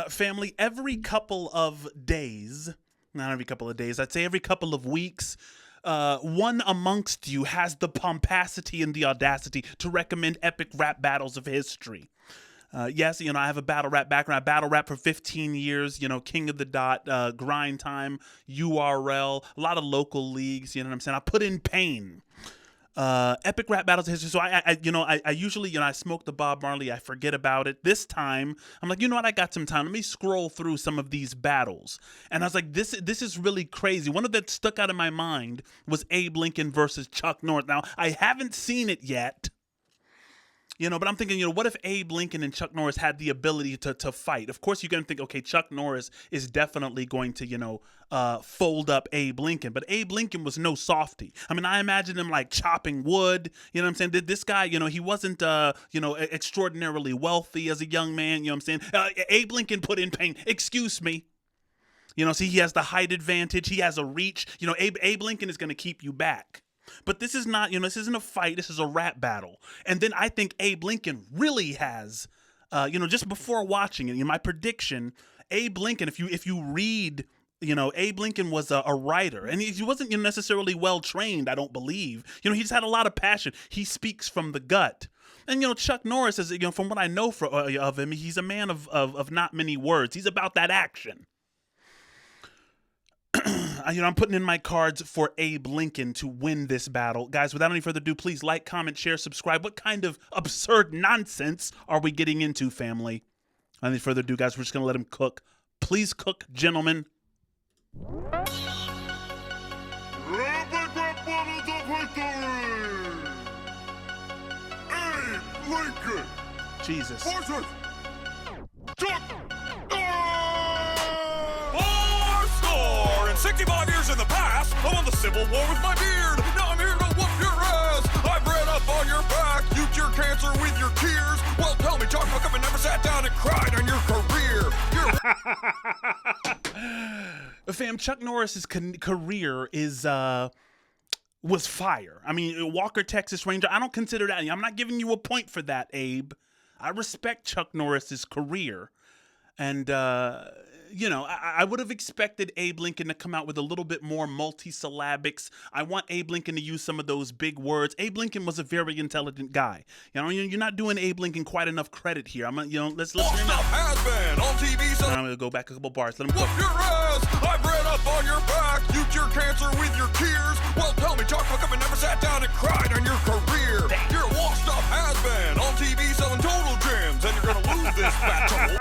Family, every couple of days, not every couple of days, I'd say every couple of weeks, one amongst you has the pomposity and the audacity to recommend epic rap battles of history. Yes, I have a battle rap background. I battle rap for 15 years, King of the Dot, Grind Time, URL, a lot of local leagues, you know what I'm saying? I put in pain. Epic rap battles of history. So I usually, I smoke the Bob Marley. I forget about it. This time, I'm like, you know what? I got some time. Let me scroll through some of these battles. And I was like, this is really crazy. One of that stuck out in my mind was Abe Lincoln versus Chuck Norris. Now, I haven't seen it yet. But I'm thinking, what if Abe Lincoln and Chuck Norris had the ability to fight? Of course, you're going to think, okay, Chuck Norris is definitely going to, fold up Abe Lincoln. But Abe Lincoln was no softy. I mean, I imagine him like chopping wood. You know what I'm saying? This guy, he wasn't, extraordinarily wealthy as a young man. You know what I'm saying? Abe Lincoln put in pain. Excuse me. See, he has the height advantage. He has a reach. Abe Lincoln is going to keep you back. But this is not, this isn't a fight. This is a rap battle. And then I think Abe Lincoln really has, just before watching it, my prediction, Abe Lincoln, if you read, Abe Lincoln was a writer, and he wasn't necessarily well trained, I don't believe. He just had a lot of passion. He speaks from the gut. And, Chuck Norris is, from what I know of him, he's a man of not many words. He's about that action. I'm putting in my cards for Abe Lincoln to win this battle. Guys, without any further ado, please like, comment, share, subscribe. What kind of absurd nonsense are we getting into, family? Without any further ado, guys, we're just going to let him cook. Please cook, gentlemen. Abe Lincoln. Jesus. Versus Chuck 65 years in the past, I won the Civil War with my beard. Now I'm here to whoop your ass. I've read up on your back. You cure cancer with your tears. Well, tell me, Chuck, how come you never sat down and cried on your career? Fam, Chuck Norris's career was fire. I mean, Walker, Texas Ranger, I don't consider that. I'm not giving you a point for that, Abe. I respect Chuck Norris's career. And, I would have expected Abe Lincoln to come out with a little bit more multisyllabics. I want Abe Lincoln to use some of those big words. Abe Lincoln was a very intelligent guy. You're not doing Abe Lincoln quite enough credit here. Let's hear him out. Has been on TV, so I'm gonna go back a couple bars. Let him whoop your ass. I've read up on your back. You cure cancer with your tears. Well, tell me, Chuck, how come you never sat down and cried on your career? You're a washed up has been on TV selling total gems, and you're gonna lose this battle.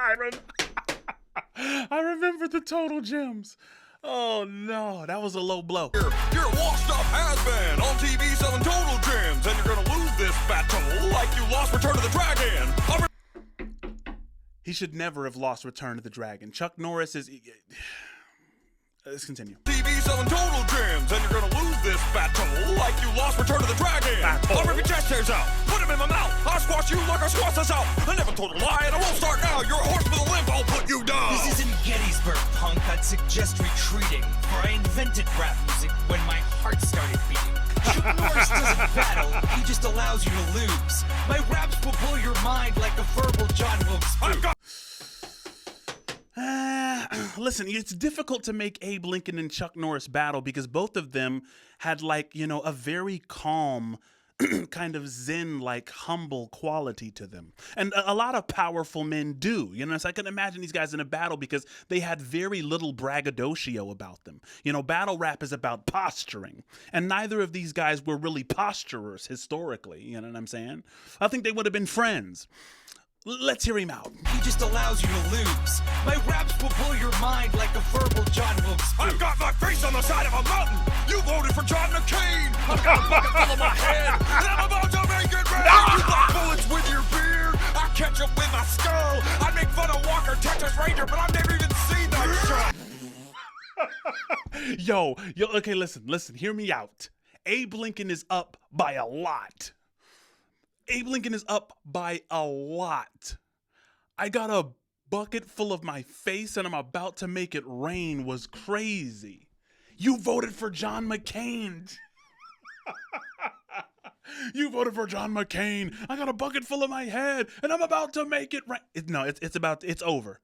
I remember the Total Gems. Oh no, that was a low blow. You're a washed up has-been on TV selling total gems, and you're gonna lose this battle like you lost Return of the Dragon. He should never have lost Return of the Dragon. Chuck Norris is... Let's continue. TV selling total gems, and you're gonna lose this battle like you lost Return of the Dragon. I'll rip your chest hairs out, put him in my mouth. I'll squash you like I squash this out. I never told a lie, and I won't start now. You're a horse with a limp, I'll put you down. This isn't Gettysburg, punk. I'd suggest retreating, for I invented rap music when my heart started beating. Chuck Norris doesn't battle, he just allows you to lose. My raps will blow your mind like a verbal John Wilkes Booth. Listen, it's difficult to make Abe Lincoln and Chuck Norris battle because both of them had a very calm, kind of zen-like, humble quality to them. And a lot of powerful men do, so I can imagine these guys in a battle because they had very little braggadocio about them. Battle rap is about posturing, and neither of these guys were really posturers historically, you know what I'm saying? I think they would have been friends. Let's hear him out. He just allows you to lose. My raps will blow your mind like a verbal John Wilkes Booth. I've got my face on the side of a mountain. You voted for John McCain. I've got a bucket full of my head, and I'm about to make it rain. You got bullets with your beard. I catch them with my skull. I make fun of Walker, Texas Ranger, but I've never even seen that shit. Yo, okay, listen, hear me out. Abe Lincoln is up by a lot. Abe Lincoln is up by a lot. I got a bucket full of my face and I'm about to make it rain was crazy. You voted for John McCain. You voted for John McCain. I got a bucket full of my head and I'm about to make it rain. No, it's over.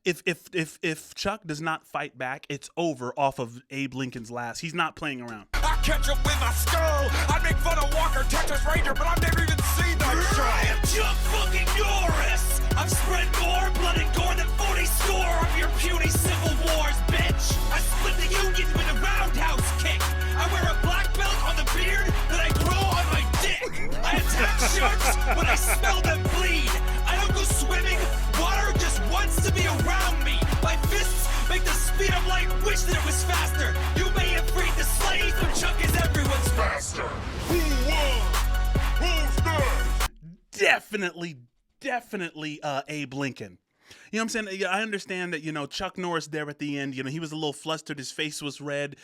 If Chuck does not fight back, it's over off of Abe Lincoln's last. He's not playing around. I catch him with my skull. I make fun of Walker, Texas Ranger, but I've never even seen that show. I am Chuck fucking Norris. I've spread more blood and gore than 40 score of your puny civil wars, bitch. I split the Union with a roundhouse kick. I wear a black belt on the beard that I grow on my dick. I attack sharks when I smell them bleed. I don't go swimming. Water just wants to be around me. My fists make the speed of light wish that it was faster. You may have freed the slaves, but Chuck is everyone's master. Who won? Who's next? Definitely Abe Lincoln. You know what I'm saying? Yeah, I understand that, Chuck Norris there at the end, he was a little flustered. His face was red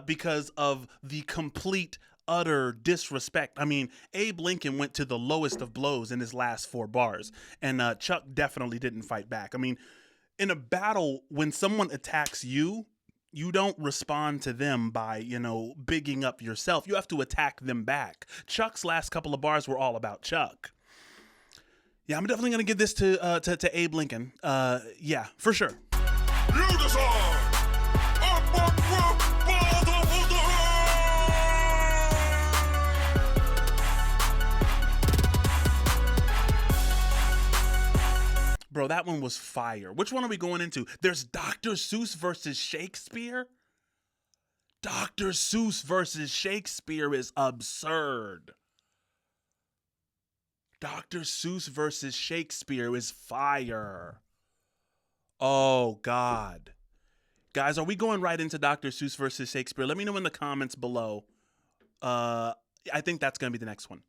because of the complete, utter disrespect. I mean, Abe Lincoln went to the lowest of blows in his last 4 bars, and Chuck definitely didn't fight back. I mean, in a battle, when someone attacks you, you don't respond to them by, bigging up yourself. You have to attack them back. Chuck's last couple of bars were all about Chuck. Yeah, I'm definitely gonna give this to Abe Lincoln. Yeah, for sure. You decide. Bro, that one was fire. Which one are we going into? There's Dr. Seuss versus Shakespeare? Dr. Seuss versus Shakespeare is absurd. Dr. Seuss versus Shakespeare is fire. Oh, God. Guys, are we going right into Dr. Seuss versus Shakespeare? Let me know in the comments below. I think that's going to be the next one.